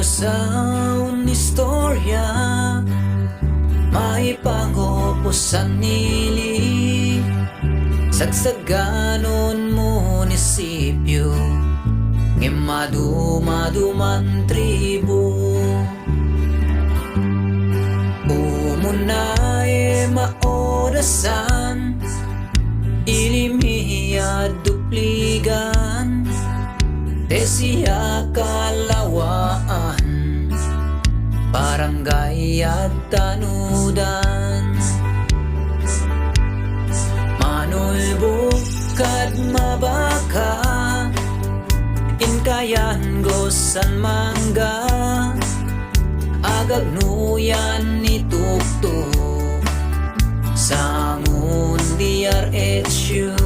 Maorasaon istorya, maipangopos ang nili, sagsaganon munisipyo, ngemadumaduman tribu. Umunae maorasan, ilimiya dupligan, Tesia kalawaan, barangay at tanudan. Manulbukad mabaka, inkayan gosan mangga, agagnuyan ni tuktok, sangun DRHU.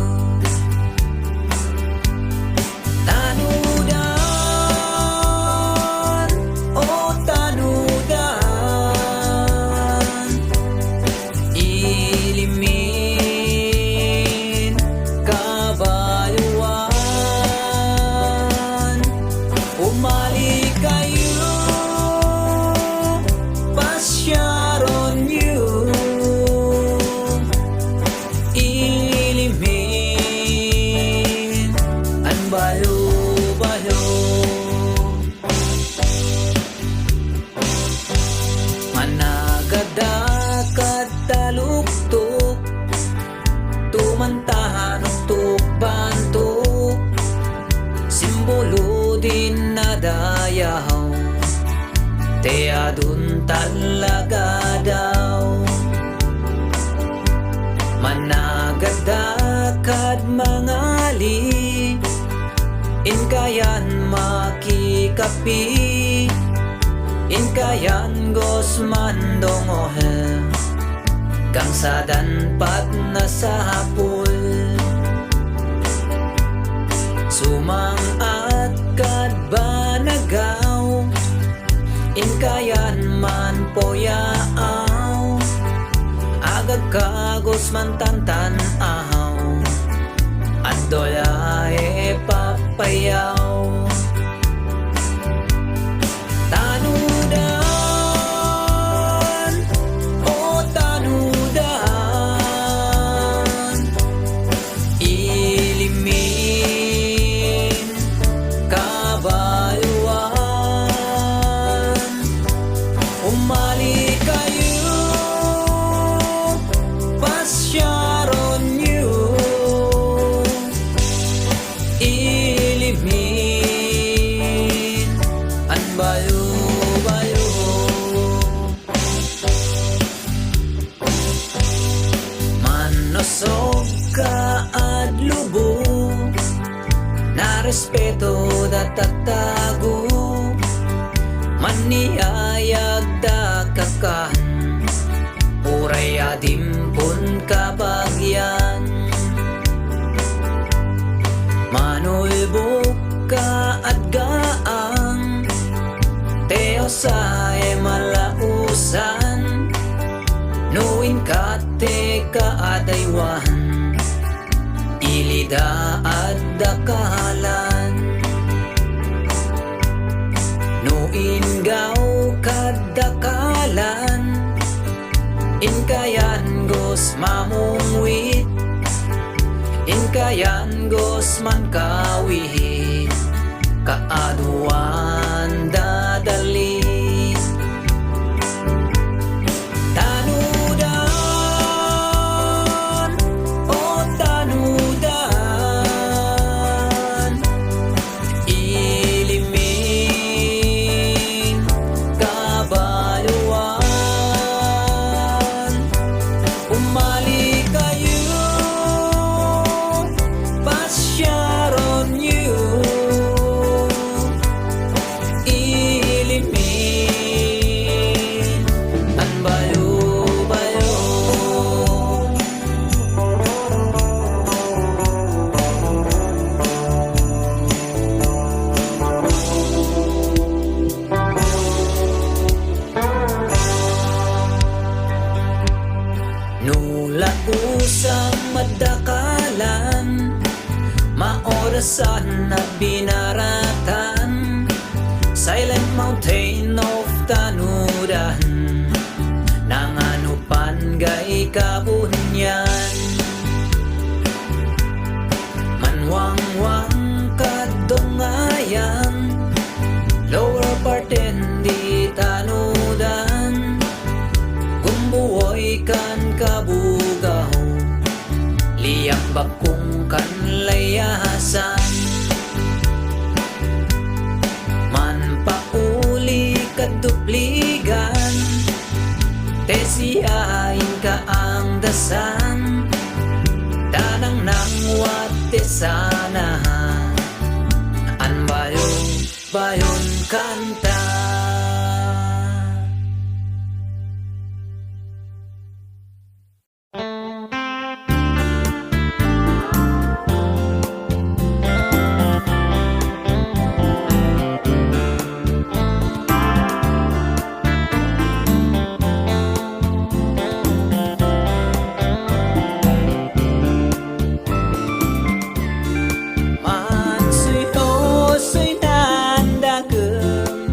Managadakat taluktok, tumantahan tuk bantok, simbolo din na dayaw, teadun talaga daw. Managadakat mangali, inkayan makikapi, inkayan gosman dongohe, kang sadan pat nasapul. Sumang at kadbanagaw, inkayan man poyaaw, agag kagos man tantanaw, at dolae papayaw. Manosog ka at lubo, na respeto datatago, maniyayag da kakan, uray adimpon kabagyan. Manulbok ka at gaang, teo sa malausan, nuin ka te kaadaywan, ilida at dakalan. Nuin gaw kadakalan, inkayan gos mamungwit, inkayan gos man kawit, kaaduan dadali. Usang madakalan, maorasan na binaratan, silent mountain kasan Danang nang wate sana An bayon kanta Man suy hô suy nan đã gương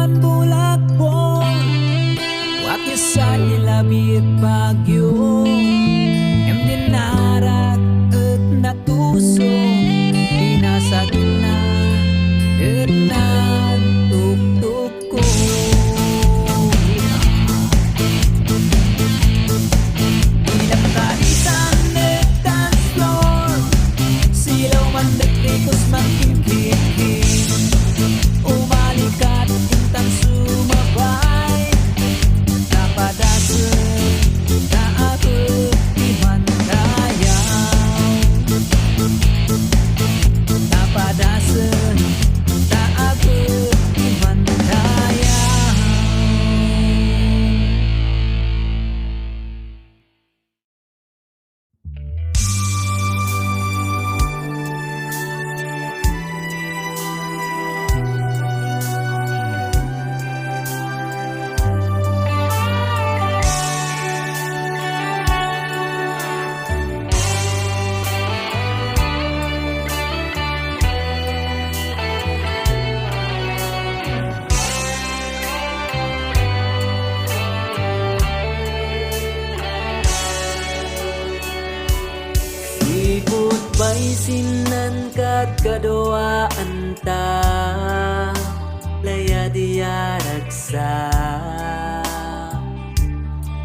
man bulakbong Wati sa ilabit bagyo Em dinarak at natusong Pinasagin na at nantuktuk ko Pinagkalisan at dance floor Silaw man nagtikos magkimpikin Umalikat intang sumabay Napadasan na ako di man dayaw Napadasan na ako di man dayaw Sipot ba'y sinan kat kadoaan ta Laya diya ragsa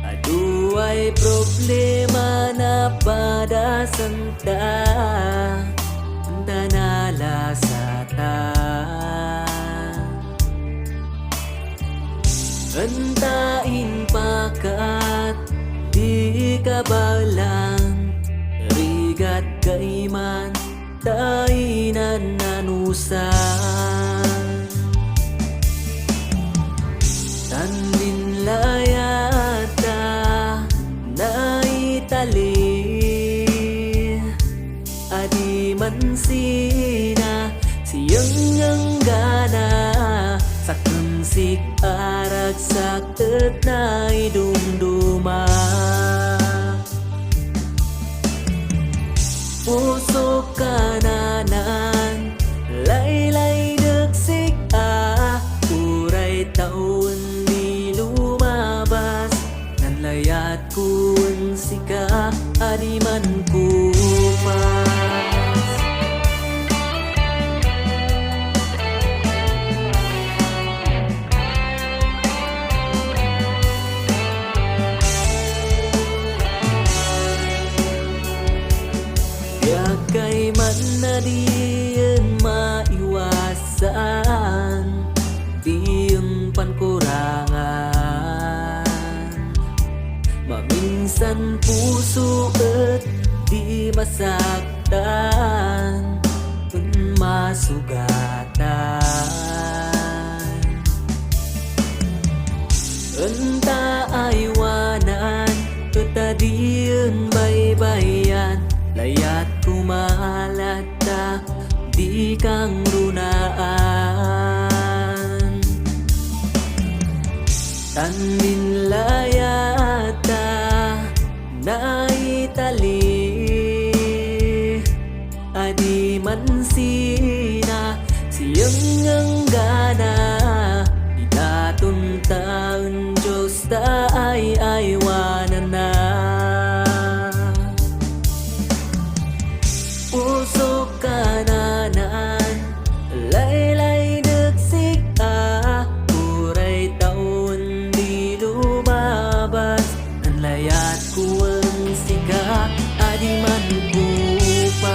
Aduay problema na padasan ta Danala sa ta Antain pakat di ka balang Rigat kaiman tainan nanusan Tandin layata naitali Adi man sina siyang ang gana Sakensik arak sakit na idumduma Puso kananan Laylay degsik Uray taon di lumabas Nanlayat kun sika Adiman kumas Kay man na diyan maiwasan Diyang pankurangan Maminsan puso at di masaktan Kung masugatan Anta aywanan Tutadiyan baybayan Layat kumalata di kang runaan Tandin layata naitali Adi man sina siyang ang gana Itatun taon Diyos ta ay aywanan na Puso kananan Laylay degsik Uray taon di lumabas Nanlayat kuwang sika Adi man kupas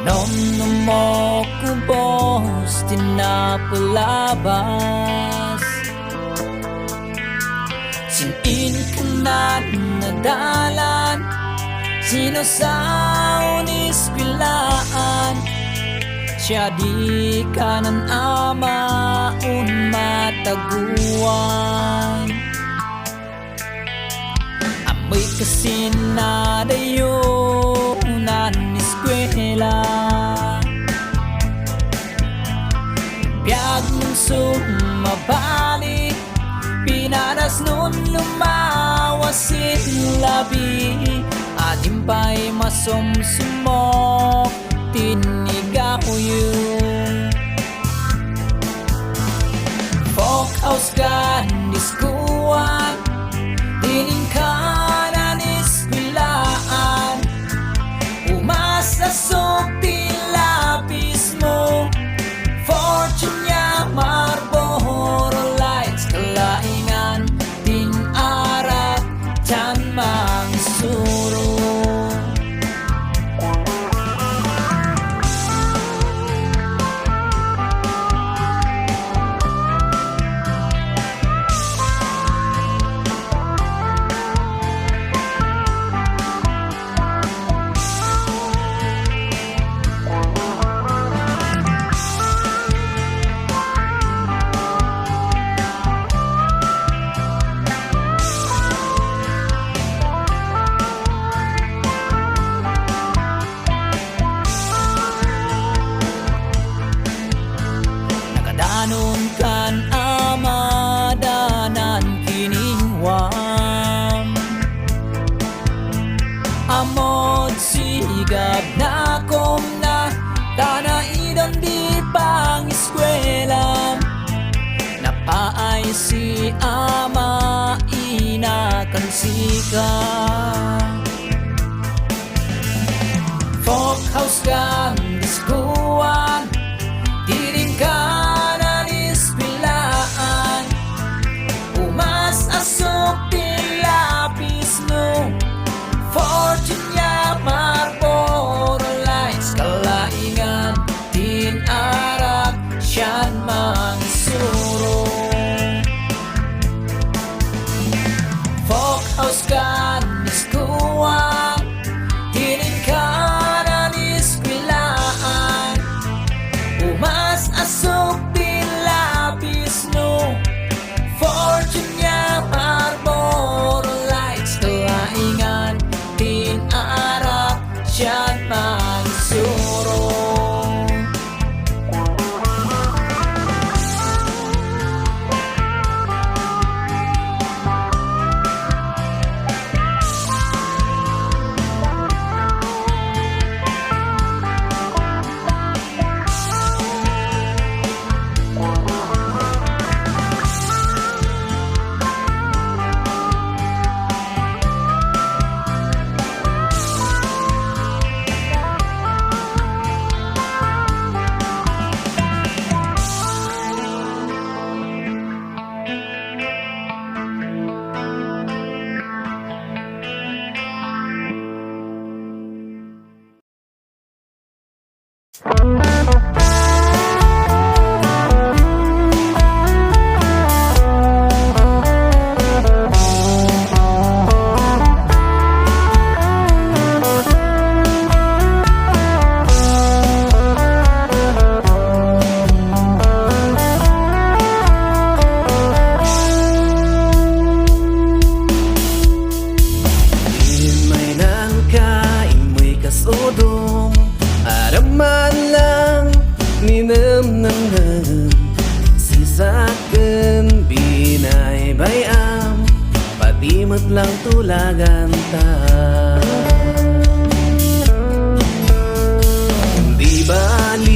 Nom mo kubos tinapalabas Sinin ka na nadalan Sino sa unisbilaan Siya di ka ng ama un mataguan Amoy kasi nadayo nan eskwela Biyag mong sumabalik Pinaras nun lumawasin labi Adim pa'y masumsumok Tiniga ko yun Folkhouse ka niskuan Dining ka na niskwilaan Umasa sukti lapis mo Fortune niya Marlboro Lights Kalaingan din arat Diyan mang suro Danon kan amadanan kiningwam Amod sigab na kom na Tanaidon di pang eskwela Napaay si ama inakan sika Folkhouse kang diskuan Diring ka Asok lapis no Fortune niya Marlboro Lights Kalaingan din arak Siyan mang suro Folkhouse ka niskuan Dining ka na niskwilaan Umas asok lapis no Fortune niya Marlboro Lights Kalaingan din arak Siyan mang suro Sisakan binay bayam Patimot lang tulagan ta Di bali